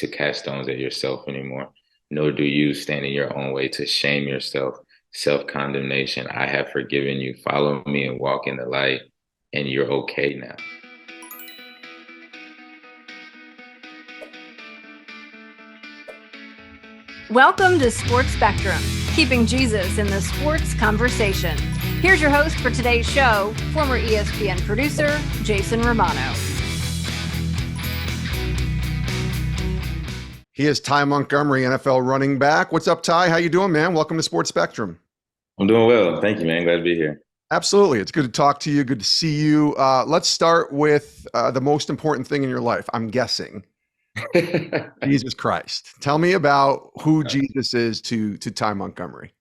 to cast stones at yourself anymore, nor do you stand in your own way to shame yourself. Self-condemnation. I have forgiven you. Follow me and walk in the light, and you're okay now. Welcome to Sports Spectrum, keeping Jesus in the sports conversation. Here's your host for today's show, former ESPN producer, Jason Romano. He is Ty Montgomery, NFL running back. What's up, Ty? How you doing, man? Welcome to Sports Spectrum. I'm doing well. Thank you, man. Glad to be here. Absolutely. It's good to talk to you. Good to see you. Let's start with the most important thing in your life, I'm guessing. Jesus Christ. Tell me about who Jesus is to Ty Montgomery.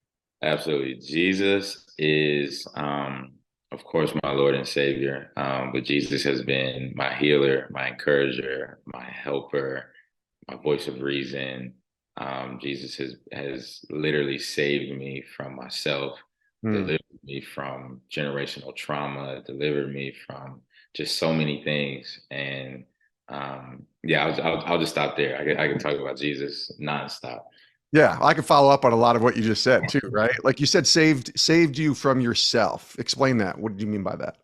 Absolutely. Jesus is, of course, my Lord and Savior. But Jesus has been my healer, my encourager, my helper, my voice of reason. Jesus has literally saved me from myself, delivered me from generational trauma, delivered me from just so many things. And yeah, I'll just stop there. I can talk about Jesus nonstop. Yeah, I can follow up on a lot of what you just said too, right? Like you said, saved you from yourself. Explain that. What do you mean by that?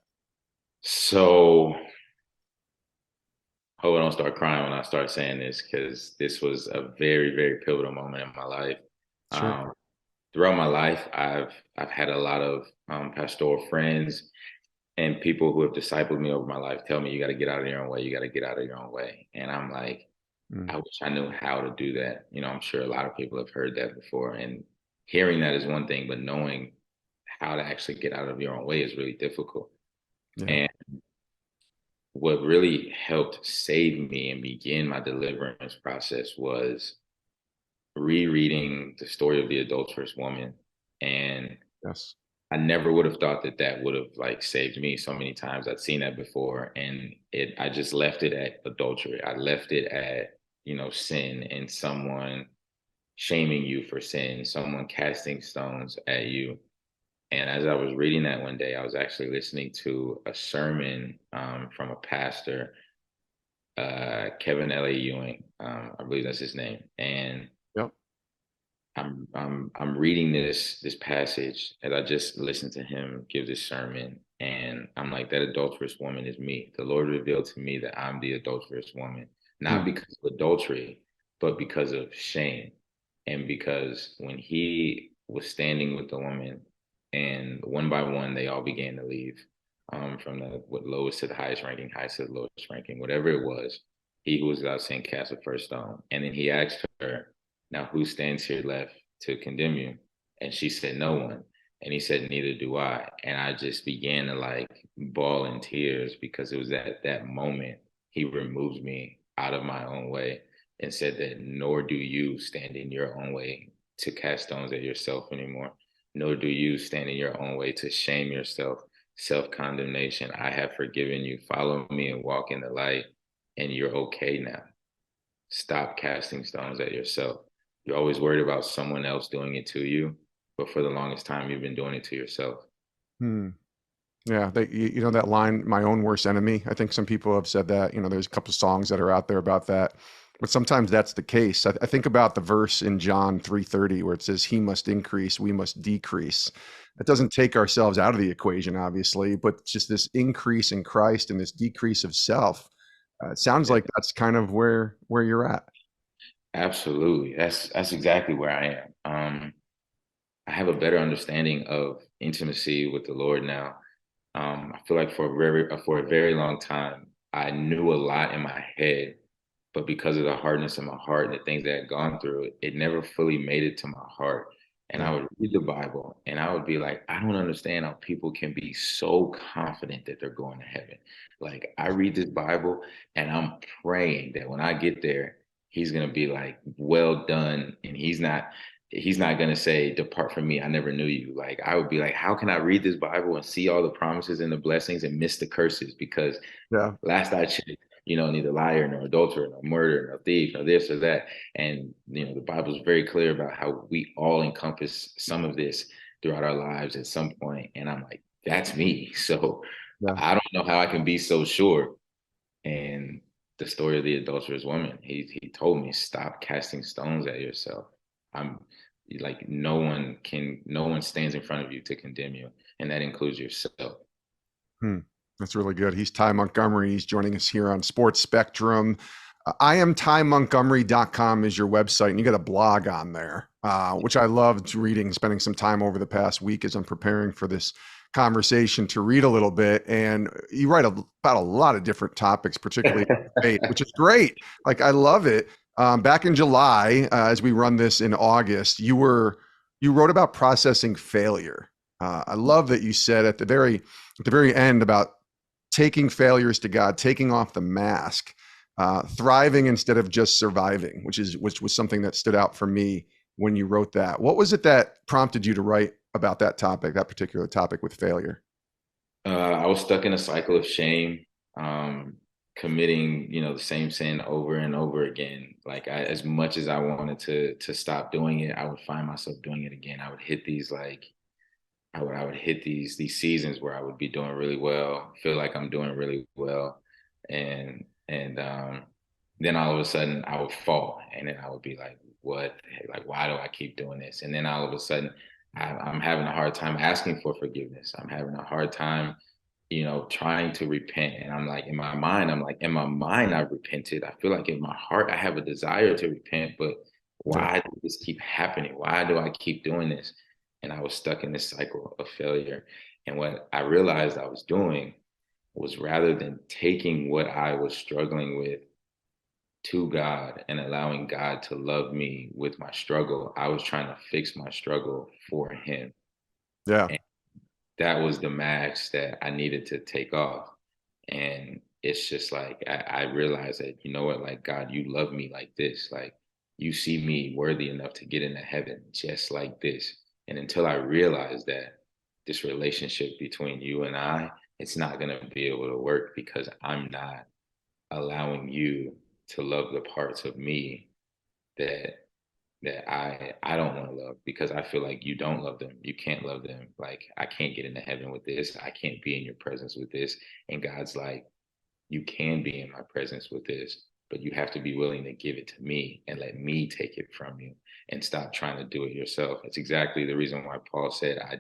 So, hope I don't start crying when I start saying this because this was a very, very pivotal moment in my life. Sure. Um, Throughout my life, I've had a lot of pastoral friends and people who have discipled me over my life tell me you got to get out of your own way. You got to get out of your own way, and I'm like, I wish I knew how to do that. I'm sure a lot of people have heard that before, and hearing that is one thing, but knowing how to actually get out of your own way is really difficult. Yeah. And what really helped save me and begin my deliverance process was rereading the story of the adulterous woman. And Yes. I never would have thought that that would have like saved me. So many times I'd seen that before, and I just left it at adultery. I left it at, sin and someone shaming you for sin, someone casting stones at you. And as I was reading that one day, I was actually listening to a sermon from a pastor, Kevin L.A. Ewing, I believe that's his name. And Yep. I'm reading this passage as I just listened to him give this sermon, and I'm like, that adulterous woman is me. The Lord revealed to me that I'm the adulterous woman, not because of adultery, but because of shame. And because when he was standing with the woman, and one by one they all began to leave, from the lowest to the highest ranking, highest to the lowest ranking, whatever it was, he who was without sin cast the first stone. And then he asked her, now who stands here left to condemn you? And she said, no one. And he said, neither do I. And I just began to like bawl in tears because it was at that moment he removed me out of my own way and said that nor do you stand in your own way to cast stones at yourself anymore, nor do you stand in your own way to shame yourself. Self-condemnation. I have forgiven you. Follow me and walk in the light, and you're okay now. Stop casting stones at yourself. You're always worried about someone else doing it to you, but for the longest time, you've been doing it to yourself. Hmm. Yeah, you know that line, "My own worst enemy." I think some people have said that. There's a couple of songs that are out there about that, but sometimes that's the case. I think about the verse in John 3:30 where it says, "He must increase, we must decrease." That doesn't take ourselves out of the equation, obviously, but just this increase in Christ and this decrease of self. It sounds Yeah, like that's kind of where you're at. absolutely. That's exactly where I am. I have a better understanding of intimacy with the Lord now. I feel like for a very long time, I knew a lot in my head, but because of the hardness in my heart and the things that I had gone through, it never fully made it to my heart. And Yeah. I would read the Bible and I would be like, I don't understand how people can be so confident that they're going to heaven. Like, I read this Bible and I'm praying that when I get there, he's going to be like, well done. And he's not going to say, depart from me, I never knew you. Like, I would be like, how can I read this Bible and see all the promises and the blessings and miss the curses? Because Yeah. last I checked, neither liar nor adulterer nor murderer nor thief nor this or that. And the Bible is very clear about how we all encompass some of this throughout our lives at some point. And I'm like, that's me. So Yeah. I don't know how I can be so sure. And the story of the adulterous woman. He told me, stop casting stones at yourself. I'm like, no one stands in front of you to condemn you, and that includes yourself. Hmm. That's really good. He's Ty Montgomery. He's joining us here on Sports Spectrum. IamTyMontgomery.com is your website, and you got a blog on there, which I loved reading, spending some time over the past week as I'm preparing for this conversation to read a little bit. And you write about a lot of different topics, particularly faith, which is great. Like, I love it. Back in July, as we run this in August, you wrote about processing failure. I love that you said at the very end about taking failures to God, taking off the mask, thriving instead of just surviving, which was something that stood out for me when you wrote that. What was it that prompted you to write about that topic, that particular topic with failure? I was stuck in a cycle of shame, committing, the same sin over and over again. Like, as much as I wanted to stop doing it, I would find myself doing it again. I would hit these I would hit these seasons where I would be doing really well, feel like I'm doing really well, and then all of a sudden I would fall, and then I would be like, what? Like, why do I keep doing this? And then all of a sudden I'm having a hard time asking for forgiveness. I'm having a hard time, trying to repent. And I'm like, in my mind, I've repented. I feel like in my heart, I have a desire to repent, but why does this keep happening? Why do I keep doing this? And I was stuck in this cycle of failure. And what I realized I was doing was, rather than taking what I was struggling with to God and allowing God to love me with my struggle, I was trying to fix my struggle for Him. Yeah. And that was the mask that I needed to take off. And it's just like, I realized that, you know what, like, God, you love me like this. Like, you see me worthy enough to get into heaven just like this. And until I realized that, this relationship between you and I, it's not going to be able to work, because I'm not allowing you to love the parts of me that I don't want to love, because I feel like you don't love them. You can't love them. Like, I can't get into heaven with this. I can't be in your presence with this. And God's like, you can be in my presence with this, but you have to be willing to give it to me and let me take it from you, and stop trying to do it yourself. That's exactly the reason why Paul said, I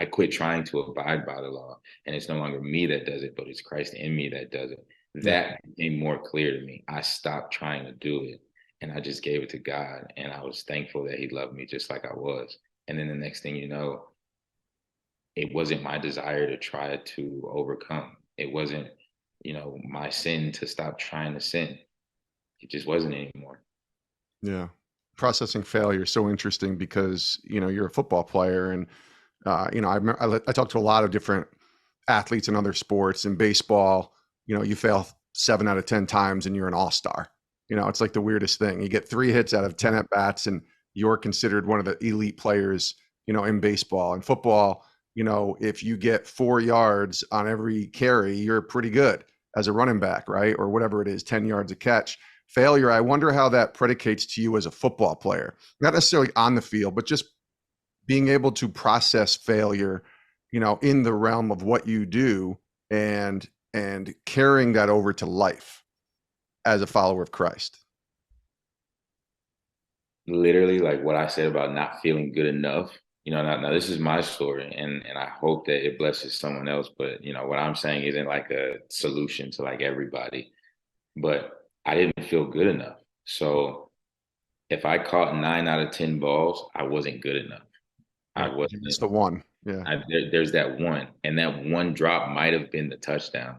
quit trying to abide by the law. And it's no longer me that does it, but it's Christ in me that does it. That became more clear to me. I stopped trying to do it, and I just gave it to God. And I was thankful that He loved me just like I was. And then the next thing you know, it wasn't my desire to try to overcome. It wasn't, my sin to stop trying to sin. It just wasn't anymore. Yeah. Processing failure is so interesting because, you're a football player, and, I talk to a lot of different athletes in other sports. In baseball, you fail 7 out of 10 times and you're an all-star. It's like the weirdest thing. You get 3 hits out of 10 at bats and you're considered one of the elite players, in baseball. And football, if you get 4 yards on every carry, you're pretty good as a running back, right? Or whatever it is, 10 yards a catch. Failure, I wonder how that predicates to you as a football player, not necessarily on the field, but just being able to process failure, in the realm of what you do, and carrying that over to life as a follower of Christ. Literally, like what I said about not feeling good enough, now this is my story, and I hope that it blesses someone else. But, what I'm saying isn't like a solution to like everybody, but I didn't feel good enough. So if I caught 9 out of 10 balls, I wasn't good enough. I wasn't. It's the one. Yeah. There's that one, and that one drop might have been the touchdown.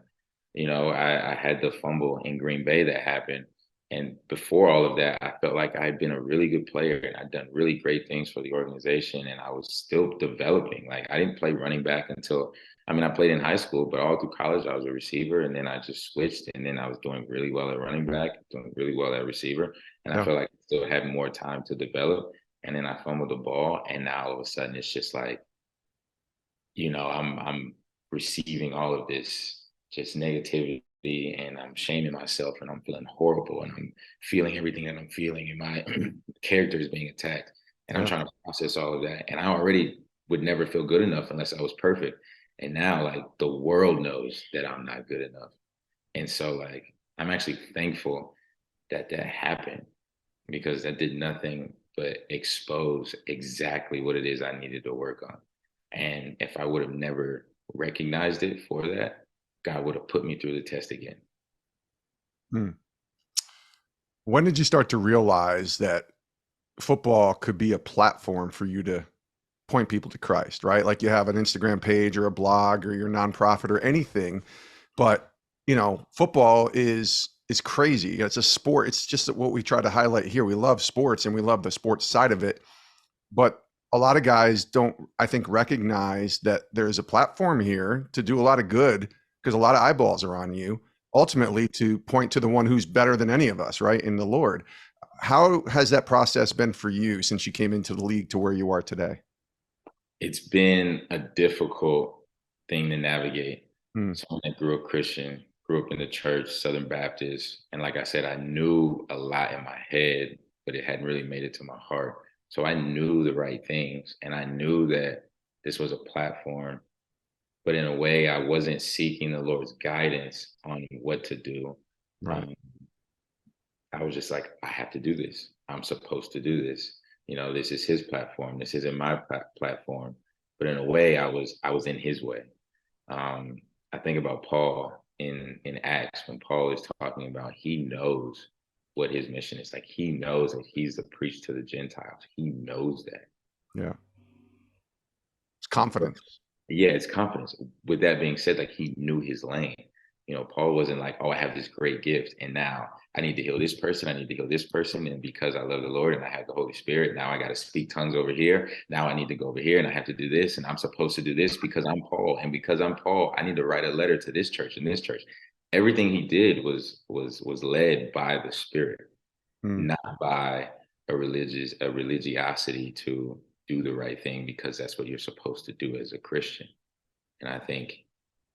I had the fumble in Green Bay that happened. And before all of that, I felt like I had been a really good player and I'd done really great things for the organization, and I was still developing. Like, I didn't play running back I played in high school, but all through college, I was a receiver, and then I just switched, and then I was doing really well at running back, doing really well at receiver. And I felt like I still had more time to develop. And then I fumbled the ball, and now all of a sudden it's just like, I'm receiving all of this just negativity, and I'm shaming myself, and I'm feeling horrible, and I'm feeling everything that I'm feeling, and my character is being attacked, and I'm trying to process all of that. And I already would never feel good enough unless I was perfect. And now, like, the world knows that I'm not good enough. And so, like, I'm actually thankful that that happened because that did nothing but expose exactly what it is I needed to work on. And if I would have never recognized it for that, God would have put me through the test again. Hmm. When did you start to realize that football could be a platform for you to point people to Christ, right? Like you have an Instagram page or a blog or your nonprofit or anything, but football is crazy. It's a sport. It's just what we try to highlight here. We love sports and we love the sports side of it, but a lot of guys don't, I think, recognize that there's a platform here to do a lot of good because a lot of eyeballs are on you, ultimately to point to the one who's better than any of us, right? In the Lord. How has that process been for you since you came into the league to where you are today? It's been a difficult thing to navigate. Hmm. Someone that grew up Christian, grew up in the church, Southern Baptist. And like I said, I knew a lot in my head, but it hadn't really made it to my heart. So I knew the right things and I knew that this was a platform, but in a way, I wasn't seeking the Lord's guidance on what to do. Right. Um, I was just like, I have to do this. I'm supposed to do this. This is his platform. This isn't my platform. But in a way, I was in his way. Um, I think about Paul in Acts when Paul is talking about he knows what his mission is. Like he knows that he's the priest to the Gentiles. He knows that. Yeah. It's confidence. Yeah, it's confidence. With that being said, like he knew his lane. Paul wasn't like, oh, I have this great gift, and now I need to heal this person. I need to heal this person, and because I love the Lord and I have the Holy Spirit, now I got to speak tongues over here. Now I need to go over here, and I have to do this, and I'm supposed to do this because I'm Paul, and because I'm Paul, I need to write a letter to this church and this church. Everything he did was led by the Spirit, not by a religiosity to do the right thing because that's what you're supposed to do as a Christian. And I think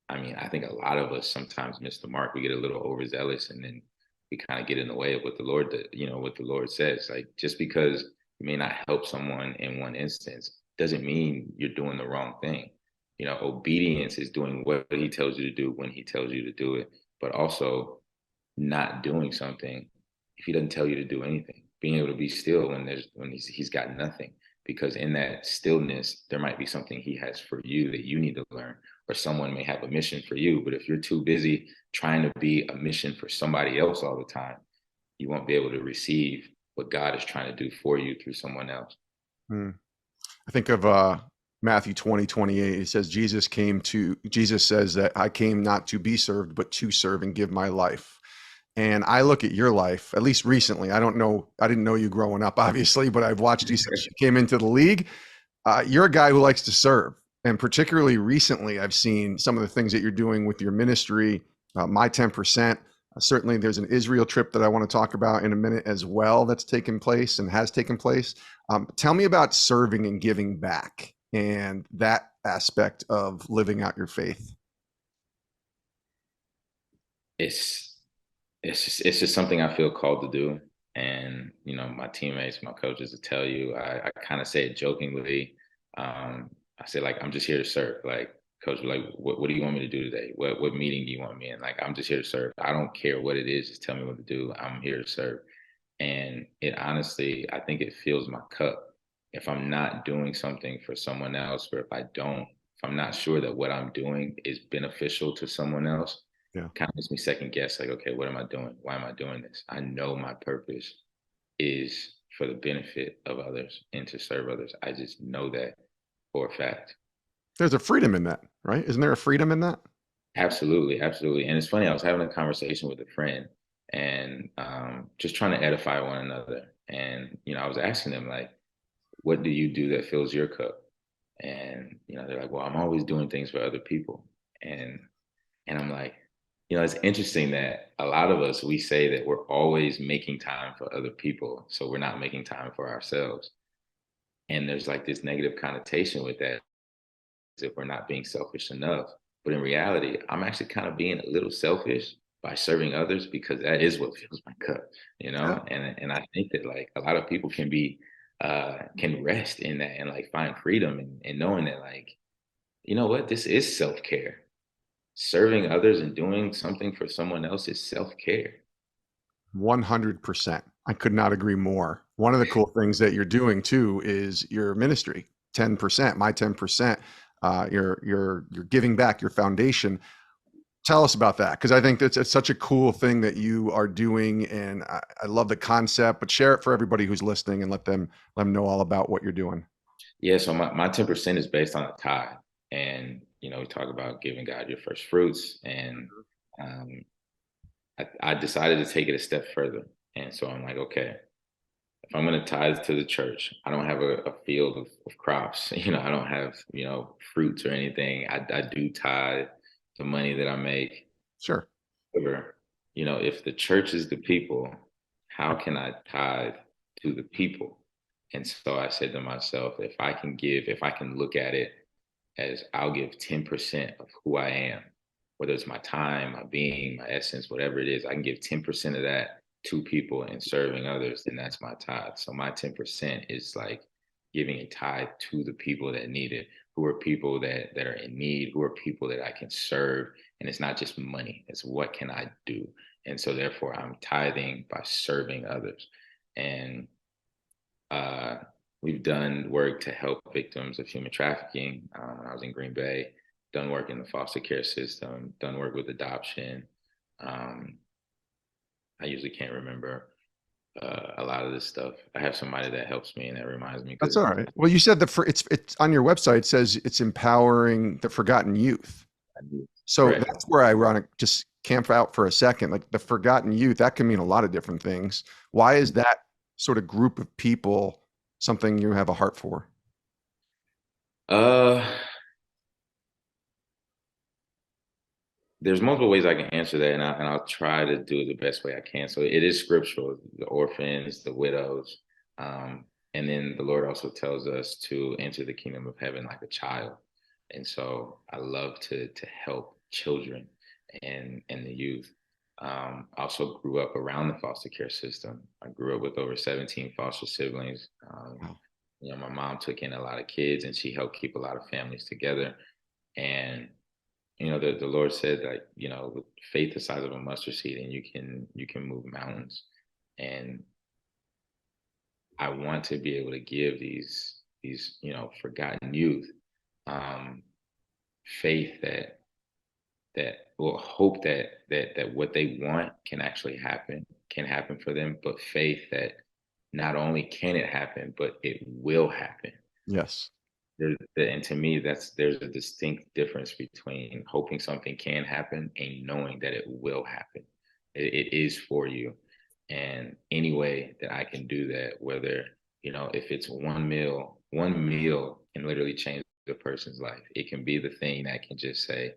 a lot of us sometimes miss the mark. We get a little overzealous and then we kind of get in the way of what the Lord, what the Lord says. Like just because you may not help someone in one instance doesn't mean you're doing the wrong thing. Obedience is doing what he tells you to do when he tells you to do it, but also not doing something if he doesn't tell you to do anything. Being able to be still when he's got nothing, because in that stillness there might be something he has for you that you need to learn, or someone may have a mission for you. But if you're too busy trying to be a mission for somebody else all the time, you won't be able to receive what God is trying to do for you through someone else. I think of Matthew 20:28. It says Jesus says that I came not to be served, but to serve and give my life. And I look at your life, at least recently. I didn't know you growing up, obviously, but I've watched you since you came into the league. You're a guy who likes to serve. And particularly recently, I've seen some of the things that you're doing with your ministry, My 10%. Certainly, there's an Israel trip that I want to talk about in a minute as well that's taken place and has taken place. Tell me about serving and giving back and that aspect of living out your faith. It's just something I feel called to do. And, my teammates, my coaches will tell you, I kind of say it jokingly. I say, like, I'm just here to serve. Like, coach, like, what do you want me to do today? What meeting do you want me in? Like, I'm just here to serve. I don't care what it is. Just tell me what to do. I'm here to serve. And it honestly, I think it fills my cup. If I'm not doing something for someone else, or if I'm not sure that what I'm doing is beneficial to someone else, Yeah. kind of makes me second guess, like, okay, what am I doing? Why am I doing this? I know my purpose is for the benefit of others and to serve others. I just know that for a fact. There's a freedom in that, right? Isn't there a freedom in that? Absolutely, absolutely. And it's funny, I was having a conversation with a friend and just trying to edify one another. And, I was asking them, like, what do you do that fills your cup? And, they're like, well, I'm always doing things for other people. And I'm like, it's interesting that a lot of us, we say that we're always making time for other people. So we're not making time for ourselves. And there's like this negative connotation with that, as if we're not being selfish enough. But in reality, I'm actually kind of being a little selfish by serving others because that is what fills my cup, Yeah. And I think that like a lot of people can rest in that and like find freedom in knowing that, like, you know what, this is self-care. serving others and doing something for someone else is self-care. 100%. I could not agree more. One of the cool things that you're doing too is your ministry. 10%, my 10%. You're giving back your foundation. Tell us about that, because I think that's it's such a cool thing that you are doing, and I love the concept. But share it for everybody who's listening, and let them know all about what you're doing. Yeah, so my 10% is based on a tithe. And, we talk about giving God your first fruits. And um, I decided to take it a step further. And so I'm like, okay, if I'm going to tithe to the church, I don't have a field of crops. I don't have, fruits or anything. I do tithe the money that I make. Sure. However, if the church is the people, how can I tithe to the people? And so I said to myself, if I can look at it as I'll give 10% of who I am, whether it's my time, my being, my essence, whatever it is, I can give 10% of that to people and serving others, then that's my tithe. So my 10% is like giving a tithe to the people that need it, who are people that are in need, who are people that I can serve. And it's not just money, it's what can I do? And so therefore I'm tithing by serving others. And we've done work to help victims of human trafficking. When I was in Green Bay, done work in the foster care system, done work with adoption. I usually can't remember a lot of this stuff. I have somebody that helps me and that reminds me. That's all right. Well, you said it's on your website. It says it's empowering the forgotten youth. So Correct. that's where I want to just camp out for a second. Like the forgotten youth, that can mean a lot of different things. Why is that sort of group of people something you have a heart for? Uh, there's multiple ways I can answer that, and I'll try to do it the best way I can. So it is scriptural: the orphans, the widows, and then the Lord also tells us to enter the kingdom of heaven like a child. And so I love to help children and the youth. I also grew up around the foster care system. I grew up with over 17 foster siblings. Wow. My mom took in a lot of kids, and she helped keep a lot of families together. And the Lord said that, with faith the size of a mustard seed, and you can move mountains. And I want to be able to give these forgotten youth faith that will hope that what they want can actually can happen for them, but faith that not only can it happen, but it will happen. Yes. And to me, there's a distinct difference between hoping something can happen and knowing that it will happen. It is for you. And any way that I can do that, whether, if it's one meal can literally change the person's life. It can be the thing that can just say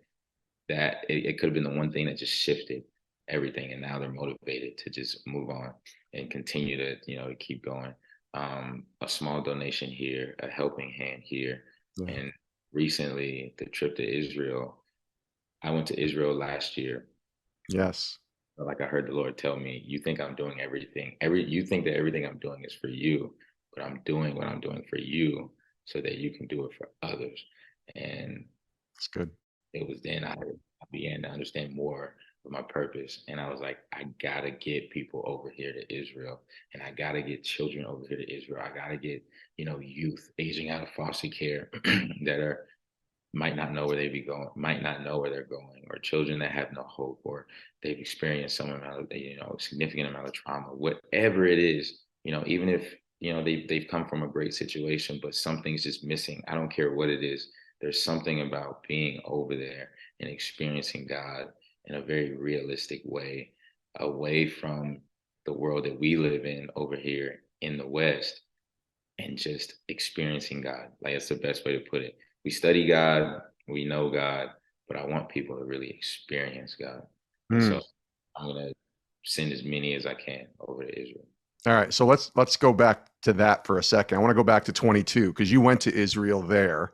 that it could have been the one thing that just shifted everything. And now they're motivated to just move on and continue to keep going. A small donation here, a helping hand here. Yeah. And recently, the trip to Israel, I went to Israel last year. Yes. Like I heard the Lord tell me, you think I'm doing everything. You think that everything I'm doing is for you, but I'm doing what I'm doing for you so that you can do it for others. And it's good. It was then I began to understand more of my purpose. And I was like, I gotta get people over here to Israel, and I gotta get children over here to Israel. I gotta get, youth aging out of foster care that might not know where might not know where they're going, or children that have no hope, or they've experienced some amount of, significant amount of trauma, whatever it is, even if, they've come from a great situation, but something's just missing. I don't care what it is. There's something about being over there and experiencing God in a very realistic way, away from the world that we live in over here in the West, and just experiencing God. Like, it's the best way to put it. We study God, we know God, but I want people to really experience God. So I'm gonna send as many as I can over to Israel. All right, so let's go back to that for a second. I want to go back to 22 because you went to Israel there.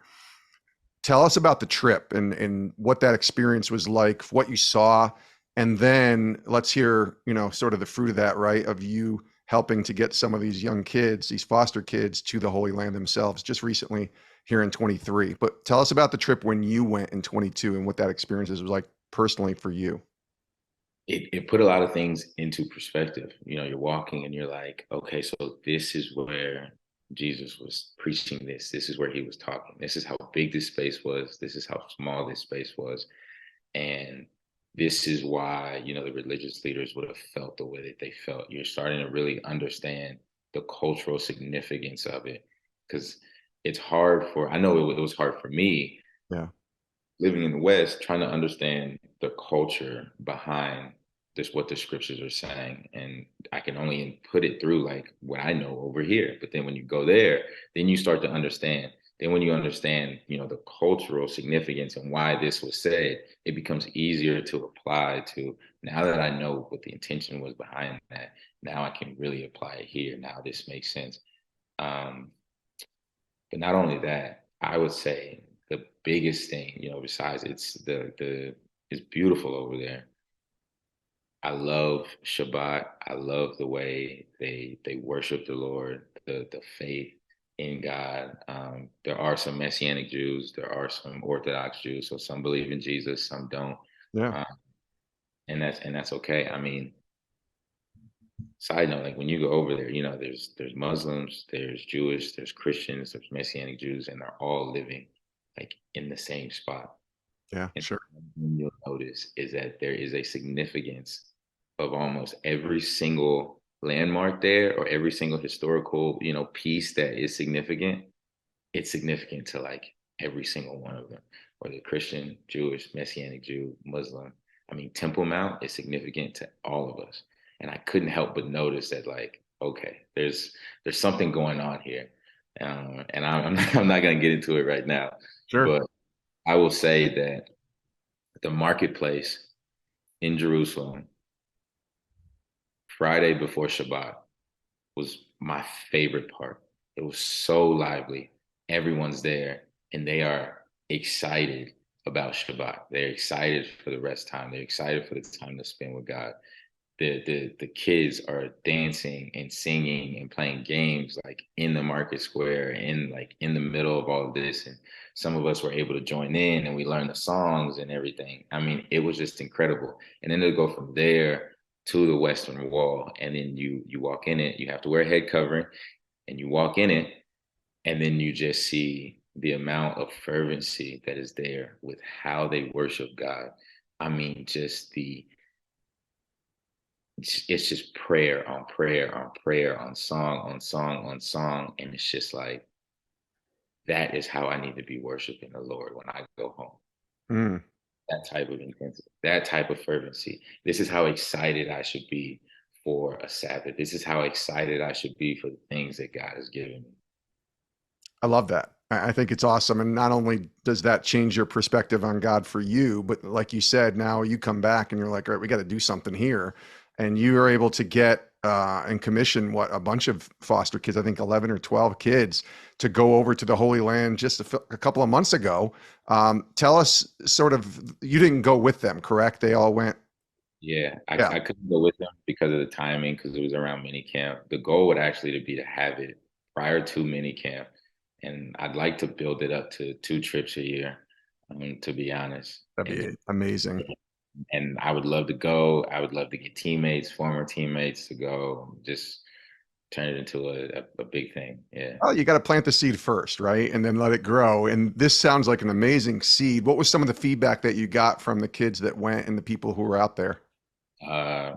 Tell us about the trip and what that experience was like, what you saw, and then let's hear, sort of the fruit of that, right? Of you helping to get some of these young kids, these foster kids, to the Holy Land themselves just recently here in 23. But tell us about the trip when you went in 22 and what that experience was like personally for you? It put a lot of things into perspective. You know, you're walking and you're like, okay, so this is where Jesus was preaching this. This is where he was talking. This is how big this space was. This is how small this space was. And this is why, you know, the religious leaders would have felt the way that they felt. You're starting to really understand the cultural significance of it. Because it's hard for, I know it was hard for me Yeah. living in the West, trying to understand the culture behind this, what the scriptures are saying. And I can only put it through like what I know over here. But then when you go there, then you start to understand. Then when you understand, you know, the cultural significance and why this was said, it becomes easier to apply to. Now that I know what the intention was behind that, now I can really apply it here. Now this makes sense. Um, but not only that, I would say the biggest thing, you know, besides it's beautiful over there. I love Shabbat. I love the way they worship the Lord, the faith in God. There are some Messianic Jews, there are some Orthodox Jews, so some believe in Jesus, some don't, Yeah. um, and that's okay. I mean, side note, like when you go over there, you know, there's Muslims, there's Jewish, there's Christians, there's Messianic Jews, and they're all living like in the same spot. Yeah. And Sure. what you'll notice is that there is a significance of almost every single landmark there or every single historical, you know, piece that is significant. It's significant to like every single one of them, whether Christian, Jewish, Messianic Jew, Muslim. I mean, Temple Mount is significant to all of us. And I couldn't help but notice that, like, okay, there's something going on here. And I'm not going to get into it right now, Sure. but I will say that the marketplace in Jerusalem Friday before Shabbat was my favorite part. It was so lively. Everyone's there and they are excited about Shabbat. They're excited for the rest time. They're excited for the time to spend with God. The kids are dancing and singing and playing games like in the market square, in like in the middle of all of this. And some of us were able to join in and we learned the songs and everything. I mean, it was just incredible. And then to go from there to the Western Wall, and then you walk in it, you have to wear a head covering, and you walk in it, and then you just see the amount of fervency that is there with how they worship God. I mean, just it's just prayer on prayer on prayer on song on song on song, and it's just like that is how I need to be worshiping the Lord when I go home. Mm. That type of intensity, that type of fervency. This is how excited I should be for a Sabbath. This is how excited I should be for the things that God has given me. I love that. I think it's awesome. And not only does that change your perspective on God for you, but like you said, now you come back and you're like, all right, we got to do something here. And you are able to get and commission a bunch of foster kids, I think 11 or 12 kids, to go over to the Holy Land just a couple of months ago. Tell us sort of, you didn't go with them, correct? They all went. Yeah, Yeah. I couldn't go with them because of the timing, because it was around mini camp. The goal would actually to be to have it prior to mini camp, and I'd like to build it up to 2 trips a year, to be honest. That'd be amazing. And I would love to go. I would love to get teammates, former teammates to go, just turn it into a big thing. Yeah. Oh, you got to plant the seed first, right? And then let it grow. And this sounds like an amazing seed. What was some of the feedback that you got from the kids that went and the people who were out there? Uh,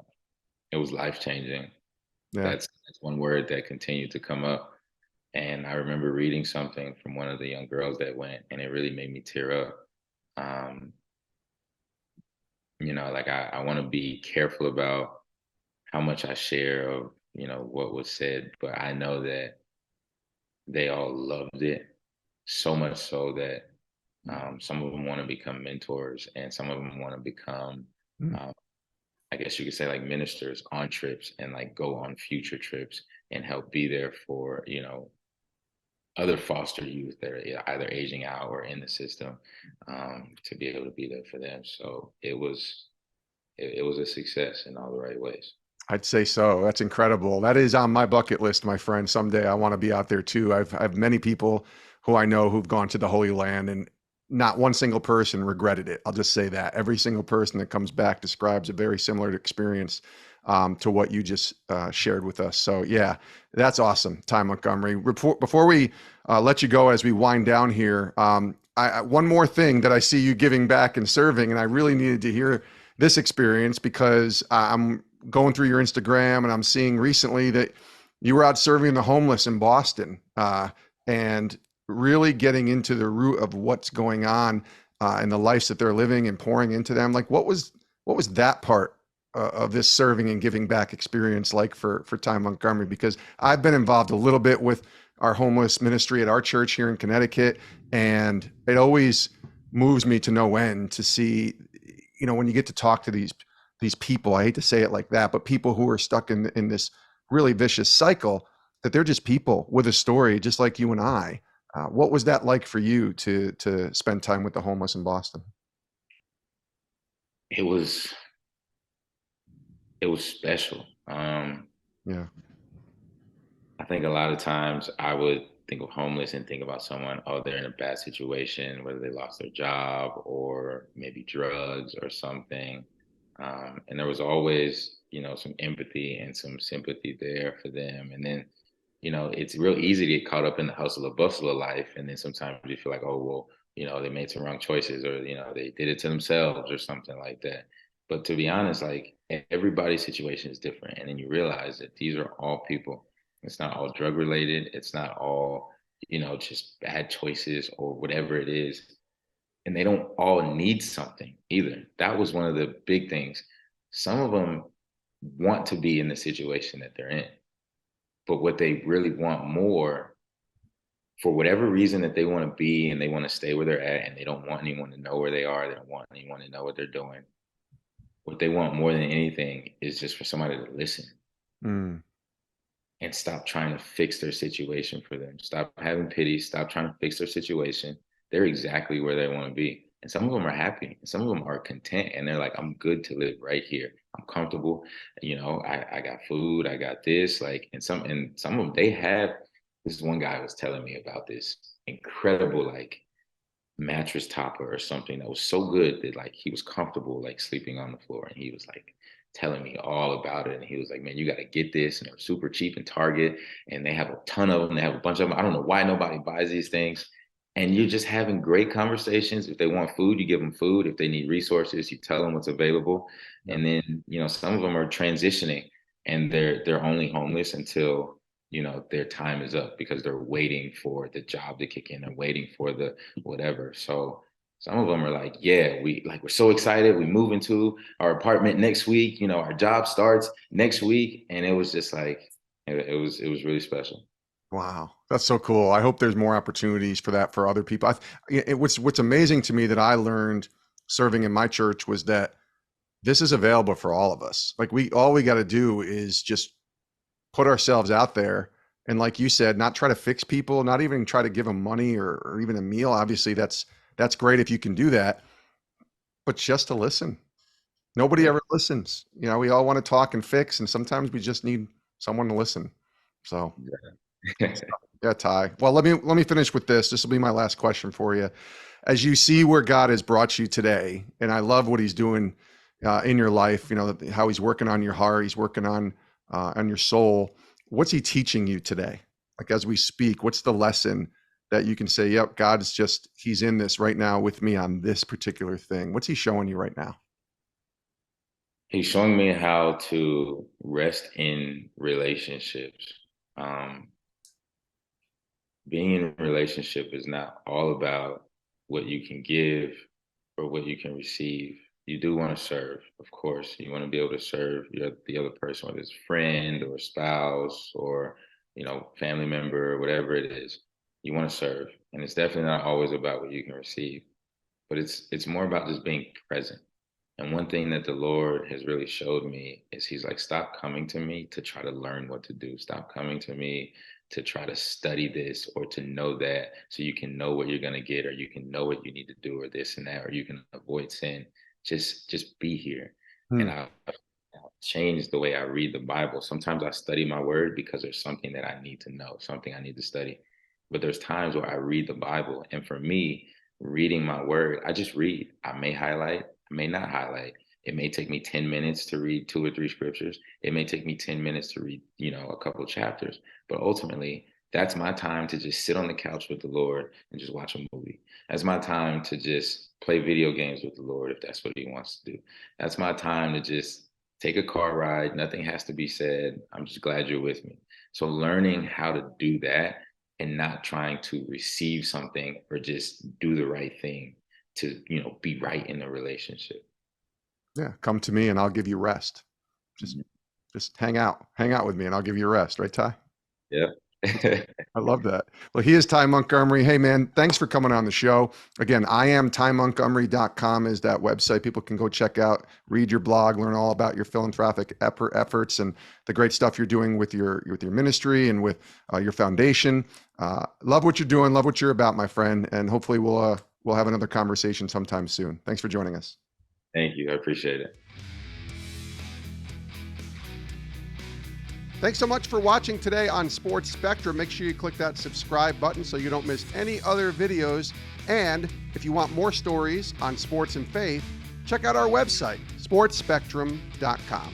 it was life changing. Yeah. That's one word that continued to come up. And I remember reading something from one of the young girls that went, and it really made me tear up. Um, you know, like I want to be careful about how much I share of, you know, what was said, but I know that they all loved it so much so that some of them want to become mentors and some of them want to become, Mm. um, I guess you could say like ministers on trips and like go on future trips and help be there for, you know, other foster youth that are either aging out or in the system, to be able to be there for them. So it was a success in all the right ways. I'd say so. That's incredible. That is on my bucket list, my friend. Someday I want to be out there too. I've many people who I know who've gone to the Holy Land, and not one single person regretted it. I'll just say that every single person that comes back describes a very similar experience to what you just shared with us. So yeah, that's awesome, Ty Montgomery. Before we let you go as we wind down here, one more thing that I see you giving back and serving, and I really needed to hear this experience because I'm going through your Instagram and I'm seeing recently that you were out serving the homeless in Boston, and really getting into the root of what's going on in the lives that they're living and pouring into them. Like, what was that part of this serving and giving back experience like for Ty Montgomery? Because I've been involved a little bit with our homeless ministry at our church here in Connecticut, and it always moves me to no end to see, when you get to talk to these people, I hate to say it like that, but people who are stuck in this really vicious cycle, that they're just people with a story, just like you and I. What was that like for you to spend time with the homeless in Boston? It was special. Yeah. I think a lot of times I would think of homeless and think about someone, oh, they're in a bad situation, whether they lost their job or maybe drugs or something. And there was always, some empathy and some sympathy there for them. And then, it's real easy to get caught up in the hustle and bustle of life. And then sometimes you feel like, oh, well, they made some wrong choices, or, they did it to themselves or something like that. But to be honest, like, everybody's situation is different. And then you realize that these are all people. It's not all drug related. It's not all, just bad choices or whatever it is. And they don't all need something either. That was one of the big things. Some of them want to be in the situation that they're in, but what they really want more, for whatever reason that they want to be, and they want to stay where they're at, and they don't want anyone to know where they are. They don't want anyone to know what they're doing. What they want more than anything is just for somebody to listen. Mm. And stop trying to fix their situation for them. Stop having pity. Stop trying to fix their situation. They're exactly where they want to be. And some of them are happy. And some of them are content. And they're like, I'm good to live right here. I'm comfortable. I got food. I got this. Like, and some of them, they have, this one guy was telling me about this incredible, like, mattress topper or something that was so good that, like, he was comfortable, like, sleeping on the floor. And he was like, telling me all about it. And he was like, man, you got to get this. And they're super cheap in Target. And they have a ton of them. They have a bunch of them. I don't know why nobody buys these things. And you're just having great conversations. If they want food, you give them food. If they need resources, you tell them what's available. Yeah. And then, some of them are transitioning, and they're only homeless until, their time is up, because they're waiting for the job to kick in. They're waiting for the whatever. So some of them are like, yeah, we're so excited. We move into our apartment next week. Our job starts next week. And it was just like, it was really special. Wow. That's so cool. I hope there's more opportunities for that for other people. What's amazing to me that I learned serving in my church was that this is available for all of us. Like, all we got to do is just put ourselves out there. And like you said, not try to fix people, not even try to give them money or even a meal. Obviously that's great if you can do that, but just to listen. Nobody ever listens. We all want to talk and fix, and sometimes we just need someone to listen. So yeah, Ty. Well, let me finish with this. This will be my last question for you. As you see where God has brought you today, and I love what he's doing in your life, how he's working on your heart, he's working on your soul. What's he teaching you today? Like, as we speak, what's the lesson that you can say, yep, he's in this right now with me on this particular thing? What's he showing you right now? He's showing me how to rest in relationships. Being in a relationship is not all about what you can give or what you can receive. You do want to serve, of course. You want to be able to serve the other person, whether it's friend or spouse or, family member or whatever it is. You want to serve. And it's definitely not always about what you can receive, but it's more about just being present. And one thing that the Lord has really showed me is he's like, stop coming to me to try to learn what to do. Stop coming to me to try to study this or to know that, so you can know what you're going to get, or you can know what you need to do, or this and that, or you can avoid sin. Just be here. And I've changed the way I read the Bible. Sometimes I study my word because there's something that I need to know, something I need to study. But there's times where I read the Bible, and for me, reading my word. I just read. I may highlight, I may not highlight. It may take me 10 minutes to read 2 or 3 scriptures. It may take me 10 minutes to read, a couple of chapters. But ultimately, that's my time to just sit on the couch with the Lord and just watch a movie. That's my time to just play video games with the Lord if that's what he wants to do. That's my time to just take a car ride. Nothing has to be said. I'm just glad you're with me. So learning how to do that and not trying to receive something or just do the right thing to, be right in the relationship. Yeah. Come to me and I'll give you rest. Just hang out with me and I'll give you rest. Right, Ty? Yeah. I love that. Well, he is Ty Montgomery. Hey, man, thanks for coming on the show. Again, IamTyMontgomery.com is that website. People can go check out, read your blog, learn all about your philanthropic efforts and the great stuff you're doing with your ministry and with your foundation. Love what you're doing. Love what you're about, my friend. And hopefully we'll have another conversation sometime soon. Thanks for joining us. Thank you. I appreciate it. Thanks so much for watching today on Sports Spectrum. Make sure you click that subscribe button so you don't miss any other videos. And if you want more stories on sports and faith, check out our website, sportsspectrum.com.